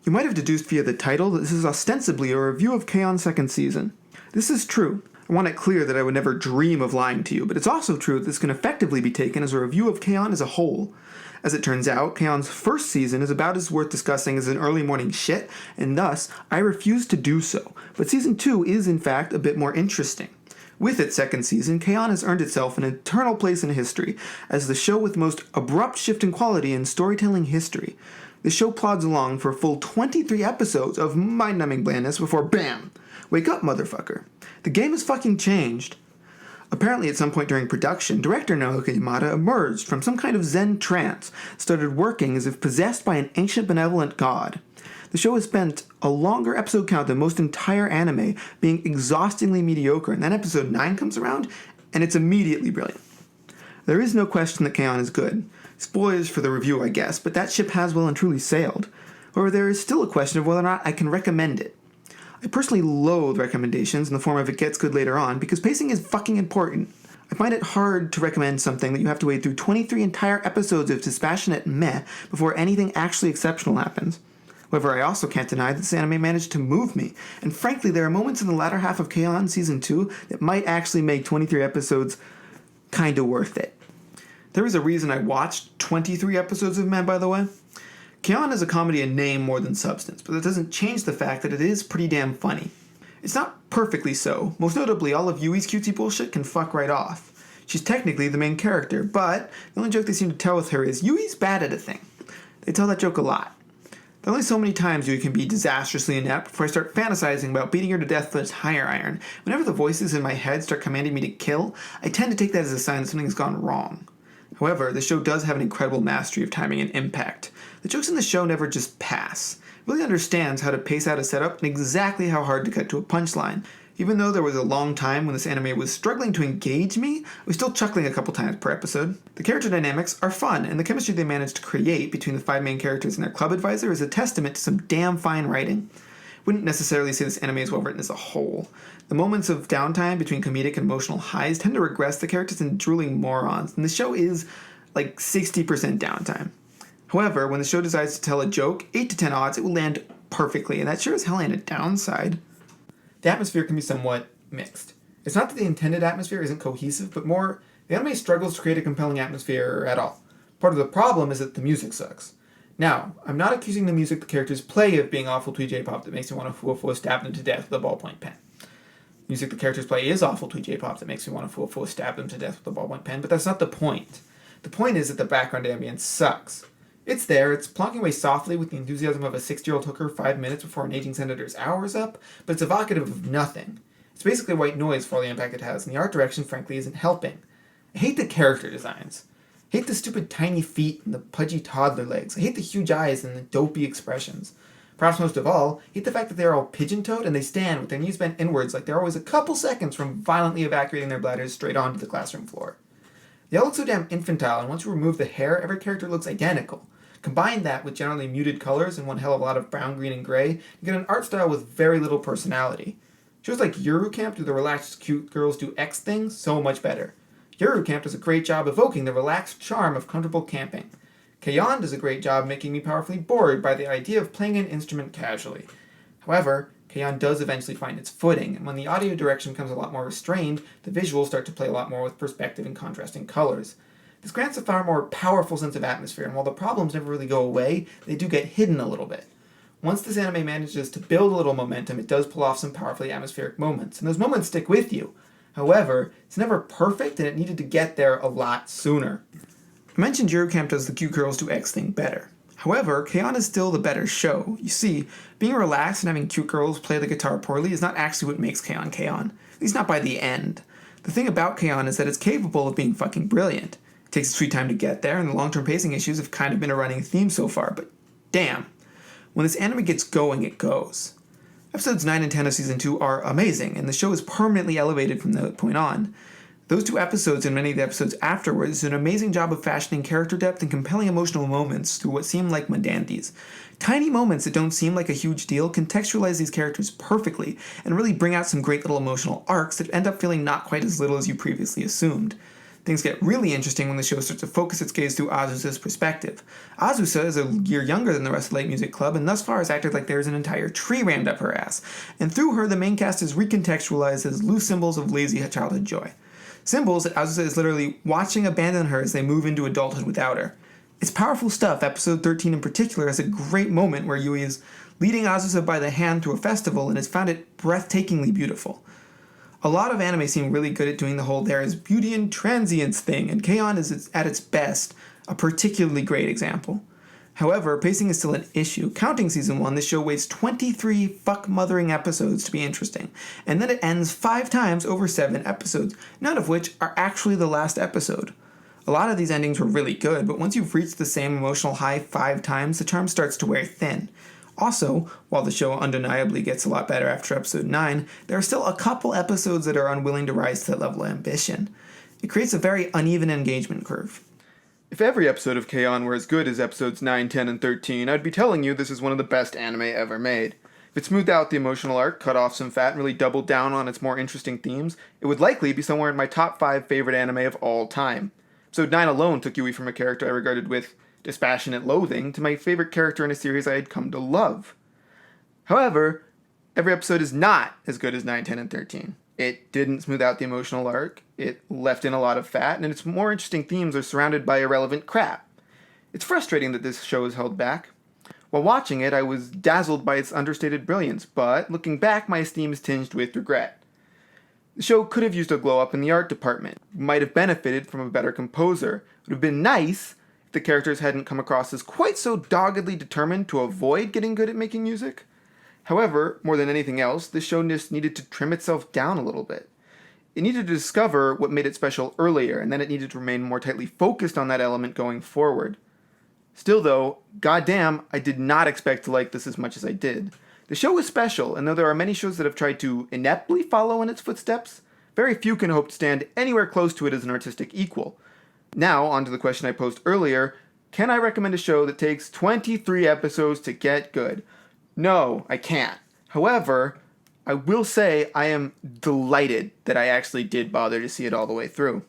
You might have deduced via the title that this is ostensibly a review of K-On! Second Season. This is true. I want it clear that I would never dream of lying to you, but it's also true that this can effectively be taken as a review of K-On! As a whole. As it turns out, K-On!'s first season is about as worth discussing as an early morning shit, and thus, I refuse to do so. But Season 2 is, in fact, a bit more interesting. With its second season, K-On! Has earned itself an eternal place in history, as the show with the most abrupt shift in quality in storytelling history. The show plods along for a full 23 episodes of mind-numbing blandness before BAM! Wake up, motherfucker. The game has fucking changed. Apparently at some point during production, director Naoki Yamada emerged from some kind of Zen trance, started working as if possessed by an ancient benevolent god. The show has spent a longer episode count than most entire anime, being exhaustingly mediocre, and then episode 9 comes around, and it's immediately brilliant. There is no question that K-On! Is good. Spoilers for the review, I guess, but that ship has well and truly sailed. However, there is still a question of whether or not I can recommend it. I personally loathe recommendations in the form of it gets good later on, because pacing is fucking important. I find it hard to recommend something that you have to wade through 23 entire episodes of dispassionate meh before anything actually exceptional happens. However, I also can't deny that this anime managed to move me, and frankly, there are moments in the latter half of K-On! Season 2 that might actually make 23 episodes kinda worth it. There is a reason I watched 23 episodes of Men, by the way. K-On! Is a comedy in name more than substance, but that doesn't change the fact that it is pretty damn funny. It's not perfectly so. Most notably, all of Yui's cutesy bullshit can fuck right off. She's technically the main character, but the only joke they seem to tell with her is, Yui's bad at a thing. They tell that joke a lot. There are only so many times Yui can be disastrously inept before I start fantasizing about beating her to death with a tire iron. Whenever the voices in my head start commanding me to kill, I tend to take that as a sign that something's gone wrong. However, the show does have an incredible mastery of timing and impact. The jokes in the show never just pass. It really understands how to pace out a setup and exactly how hard to cut to a punchline. Even though there was a long time when this anime was struggling to engage me, I was still chuckling a couple times per episode. The character dynamics are fun, and the chemistry they managed to create between the 5 main characters and their club advisor is a testament to some damn fine writing. I wouldn't necessarily say this anime is well written as a whole. The moments of downtime between comedic and emotional highs tend to regress the characters into drooling morons, and the show is like 60% downtime. However, when the show decides to tell a joke, 8 to 10 odds, it will land perfectly, and that sure as hell ain't a downside. The atmosphere can be somewhat mixed. It's not that the intended atmosphere isn't cohesive, but more, the anime struggles to create a compelling atmosphere at all. Part of the problem is that the music sucks. Now, I'm not accusing the music the characters play of being awful twee J-pop that makes me want to stab them to death with a ballpoint pen. Music the characters play is awful twee J-pop that makes me want to stab them to death with a ballpoint pen, but that's not the point. The point is that the background ambience sucks. It's there, it's plonking away softly with the enthusiasm of a 60-year-old hooker 5 minutes before an aging senator's hour is up, but it's evocative of nothing. It's basically white noise for all the impact it has, and the art direction, frankly, isn't helping. I hate the character designs. I hate the stupid tiny feet and the pudgy toddler legs. I hate the huge eyes and the dopey expressions. Perhaps most of all, I hate the fact that they're all pigeon-toed and they stand with their knees bent inwards like they're always a couple seconds from violently evacuating their bladders straight onto the classroom floor. They all look so damn infantile, and once you remove the hair, every character looks identical. Combine that with generally muted colors and one hell of a lot of brown, green, and gray, you get an art style with very little personality. Shows like Yuru Camp do the relaxed, cute girls do X things so much better. Yuru Camp does a great job evoking the relaxed charm of comfortable camping. K-On! Does a great job making me powerfully bored by the idea of playing an instrument casually. However, K-On! Does eventually find its footing, and when the audio direction becomes a lot more restrained, the visuals start to play a lot more with perspective and contrasting colors. This grants a far more powerful sense of atmosphere, and while the problems never really go away, they do get hidden a little bit. Once this anime manages to build a little momentum, it does pull off some powerfully atmospheric moments, and those moments stick with you. However, it's never perfect, and it needed to get there a lot sooner. I mentioned Yuru Camp does the cute girls do X thing better. However, K-On! Is still the better show. You see, being relaxed and having cute girls play the guitar poorly is not actually what makes K-On! K-On!, at least not by the end. The thing about K-On! Is that it's capable of being fucking brilliant. It takes its sweet time to get there, and the long-term pacing issues have kind of been a running theme so far, but damn. When this anime gets going, it goes. Episodes 9 and 10 of Season 2 are amazing, and the show is permanently elevated from that point on. Those 2 episodes and many of the episodes afterwards do an amazing job of fashioning character depth and compelling emotional moments through what seem like mundanity. Tiny moments that don't seem like a huge deal contextualize these characters perfectly and really bring out some great little emotional arcs that end up feeling not quite as little as you previously assumed. Things get really interesting when the show starts to focus its gaze through Azusa's perspective. Azusa is a year younger than the rest of Light Music Club, and thus far has acted like there's an entire tree rammed up her ass. And through her, the main cast is recontextualized as loose symbols of lazy childhood joy. Symbols that Azusa is literally watching abandon her as they move into adulthood without her. It's powerful stuff. Episode 13 in particular has a great moment where Yui is leading Azusa by the hand to a festival and has found it breathtakingly beautiful. A lot of anime seem really good at doing the whole there is beauty in transience thing, and K-On! Is at its best a particularly great example. However, pacing is still an issue. Counting season 1, this show waits 23 fuck-mothering episodes to be interesting, and then it ends 5 times over 7 episodes, none of which are actually the last episode. A lot of these endings were really good, but once you've reached the same emotional high 5 times, the charm starts to wear thin. Also, while the show undeniably gets a lot better after episode 9, there are still a couple episodes that are unwilling to rise to that level of ambition. It creates a very uneven engagement curve. If every episode of K-On! Were as good as episodes 9, 10, and 13, I'd be telling you this is one of the best anime ever made. If it smoothed out the emotional arc, cut off some fat, and really doubled down on its more interesting themes, it would likely be somewhere in my top 5 favorite anime of all time. Episode 9 alone took Yui from a character I regarded with dispassionate loathing to my favorite character in a series I had come to love. However, every episode is not as good as 9, 10, and 13. It didn't smooth out the emotional arc, it left in a lot of fat, and its more interesting themes are surrounded by irrelevant crap. It's frustrating that this show is held back. While watching it, I was dazzled by its understated brilliance, but looking back, my esteem is tinged with regret. The show could have used a glow up in the art department, might have benefited from a better composer. It would have been nice if the characters hadn't come across as quite so doggedly determined to avoid getting good at making music. However, more than anything else, this show just needed to trim itself down a little bit. It needed to discover what made it special earlier, and then it needed to remain more tightly focused on that element going forward. Still though, goddamn, I did not expect to like this as much as I did. The show is special, and though there are many shows that have tried to ineptly follow in its footsteps, very few can hope to stand anywhere close to it as an artistic equal. Now, on to the question I posed earlier, can I recommend a show that takes 23 episodes to get good? No, I can't. However, I will say I am delighted that I actually did bother to see it all the way through.